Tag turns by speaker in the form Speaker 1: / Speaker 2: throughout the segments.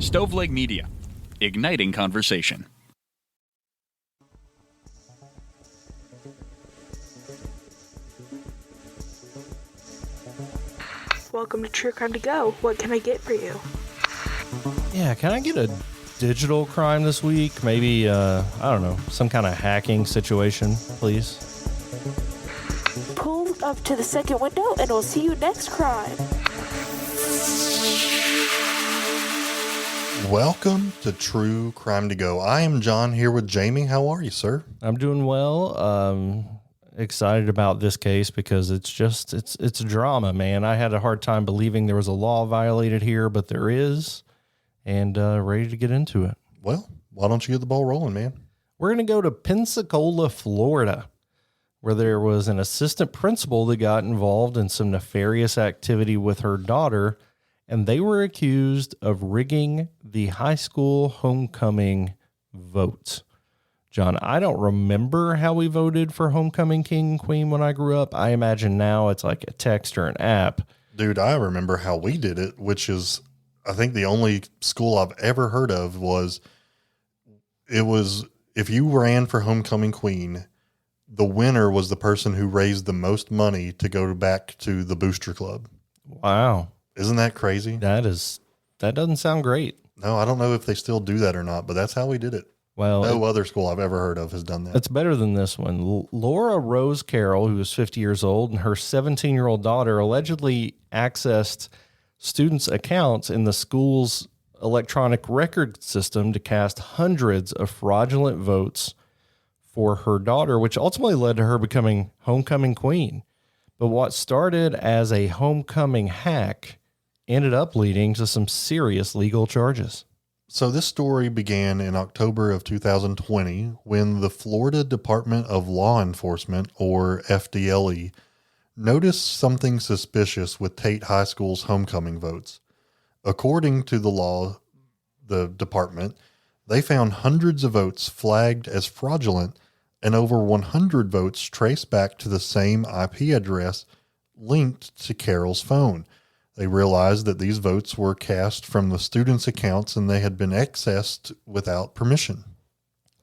Speaker 1: Stoveleg Media, igniting conversation.
Speaker 2: Welcome to True Crime to Go. What can I get for you?
Speaker 3: Yeah, can I get a digital crime this week? Maybe, I don't know, some kind of hacking situation, please?
Speaker 2: Pull up to the second window and we'll see you next crime.
Speaker 4: Welcome to True Crime to Go. I am John here with Jamie. How are you, sir?
Speaker 3: I'm doing well. Excited about this case because it's drama, man. I had a hard time believing there was a law violated here, but there is, and ready to get into it.
Speaker 4: Well, why don't you get the ball rolling, man?
Speaker 3: We're going to go to Pensacola, Florida, where there was an assistant principal that got involved in some nefarious activity with her daughter, and they were accused of rigging the high school homecoming vote. John, I don't remember how we voted for homecoming king and queen when I grew up. I imagine now it's like a text or an app.
Speaker 4: Dude, I remember how we did it, which is, I think the only school I've ever heard of was if you ran for homecoming queen, the winner was the person who raised the most money to go back to the booster club.
Speaker 3: Wow.
Speaker 4: Isn't that crazy?
Speaker 3: That doesn't sound great.
Speaker 4: No, I don't know if they still do that or not, but that's how we did it.
Speaker 3: Well,
Speaker 4: no other school I've ever heard of has done that.
Speaker 3: It's better than this one. Laura Rose Carroll, who was 50 years old, and her 17-year-old daughter allegedly accessed students' accounts in the school's electronic record system to cast hundreds of fraudulent votes for her daughter, which ultimately led to her becoming homecoming queen. But what started as a homecoming hack ended up leading to some serious legal charges.
Speaker 4: So this story began in October of 2020 when the Florida Department of Law Enforcement, or FDLE, noticed something suspicious with Tate High School's homecoming votes. According to the department, they found hundreds of votes flagged as fraudulent and over 100 votes traced back to the same IP address linked to Carroll's phone. They realized that these votes were cast from the students' accounts and they had been accessed without permission.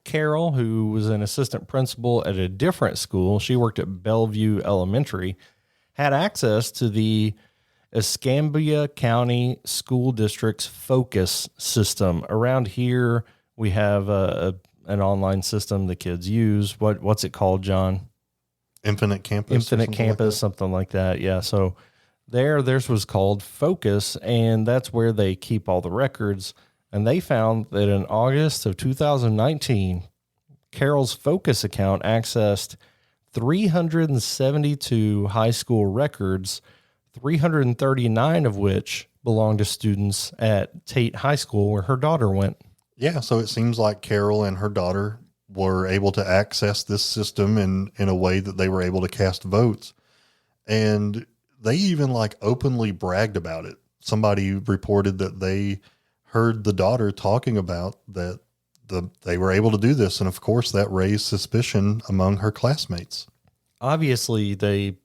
Speaker 3: Carroll, who was an assistant principal at a different school, she worked at Bellevue Elementary, had access to the Escambia County School District's Focus system. Around here, we have an online system the kids use. What's it called, John?
Speaker 4: Infinite Campus.
Speaker 3: Infinite Campus, something like that. Yeah, so theirs was called Focus, and that's where they keep all the records. And they found that in August of 2019, Carroll's Focus account accessed 372 high school records, 339 of which belonged to students at Tate High School, where her daughter went.
Speaker 4: Yeah, so it seems like Carroll and her daughter were able to access this system in a way that they were able to cast votes. And they even openly bragged about it. Somebody reported that they heard the daughter talking about that they were able to do this. And of course that raised suspicion among her classmates.
Speaker 3: Obviously they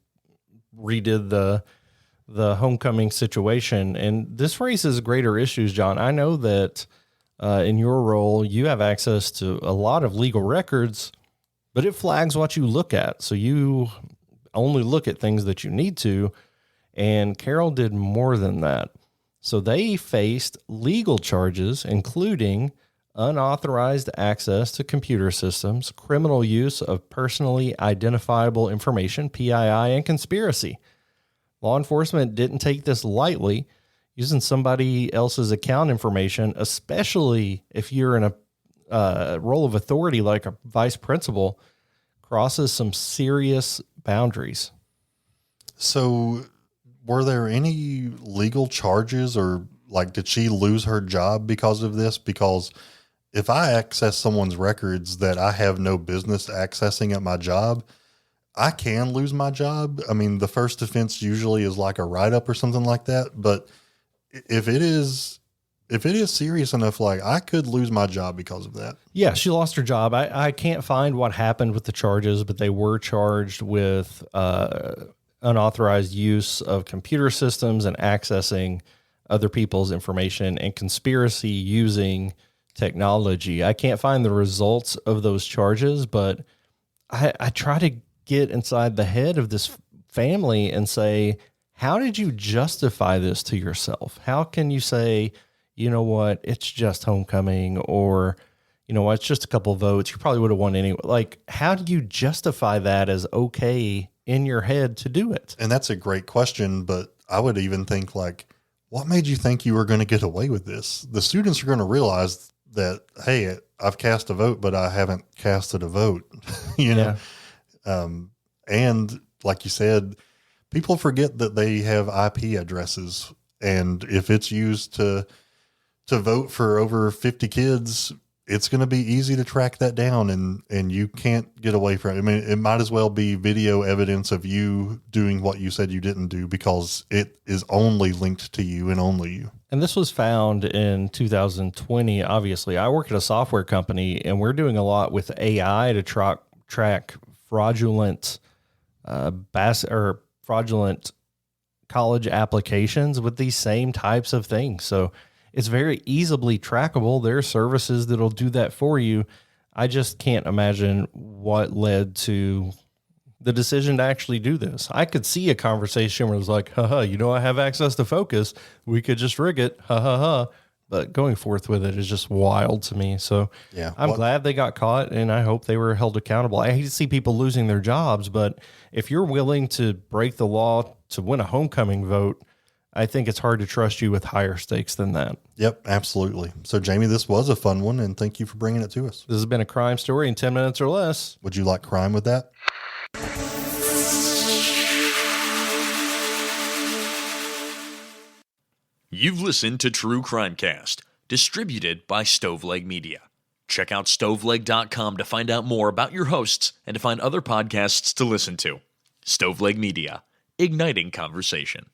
Speaker 3: redid the homecoming situation, and this raises greater issues, John. I know that in your role, you have access to a lot of legal records, but it flags what you look at. So you only look at things that you need to. And Carroll did more than that. So they faced legal charges, including unauthorized access to computer systems, criminal use of personally identifiable information, PII, and conspiracy. Law enforcement didn't take this lightly. Using somebody else's account information, especially if you're in a role of authority like a vice principal, crosses some serious boundaries.
Speaker 4: So were there any legal charges, or did she lose her job because of this? Because if I access someone's records that I have no business accessing at my job, I can lose my job. I mean, the first offense usually is like a write-up or something like that. But if it is serious enough, I could lose my job because of that.
Speaker 3: Yeah, she lost her job. I can't find what happened with the charges, but they were charged with unauthorized use of computer systems and accessing other people's information and conspiracy using technology. I can't find the results of those charges, but I try to get inside the head of this family and say, how did you justify this to yourself? How can you say, you know what, it's just homecoming, or, you know what, it's just a couple of votes, you probably would have won anyway. Like, how do you justify that as okay in your head to do it?
Speaker 4: And that's a great question, but I would even think, like, what made you think you were going to get away with this? The students are going to realize that, hey, I've cast a vote, but I haven't casted a vote, you know? And like you said, people forget that they have IP addresses, and if it's used to vote for over 50 kids, it's going to be easy to track that down, and you can't get away from it. I mean, it might as well be video evidence of you doing what you said you didn't do, because it is only linked to you and only you.
Speaker 3: And this was found in 2020. Obviously, I work at a software company, and we're doing a lot with AI to track fraudulent fraudulent college applications with these same types of things. So it's very easily trackable. There are services that'll do that for you. I just can't imagine what led to the decision to actually do this. I could see a conversation where it was like, haha, you know, I have access to Focus. We could just rig it. Ha ha ha. But going forth with it is just wild to me. So yeah, I'm glad they got caught, and I hope they were held accountable. I hate to see people losing their jobs, but if you're willing to break the law to win a homecoming vote, I think it's hard to trust you with higher stakes than that.
Speaker 4: Yep, absolutely. So, Jamie, this was a fun one, and thank you for bringing it to us.
Speaker 3: This has been a crime story in 10 minutes or less.
Speaker 4: Would you like crime with that?
Speaker 1: You've listened to True Crimecast, distributed by Stoveleg Media. Check out stoveleg.com to find out more about your hosts and to find other podcasts to listen to. Stoveleg Media, igniting conversation.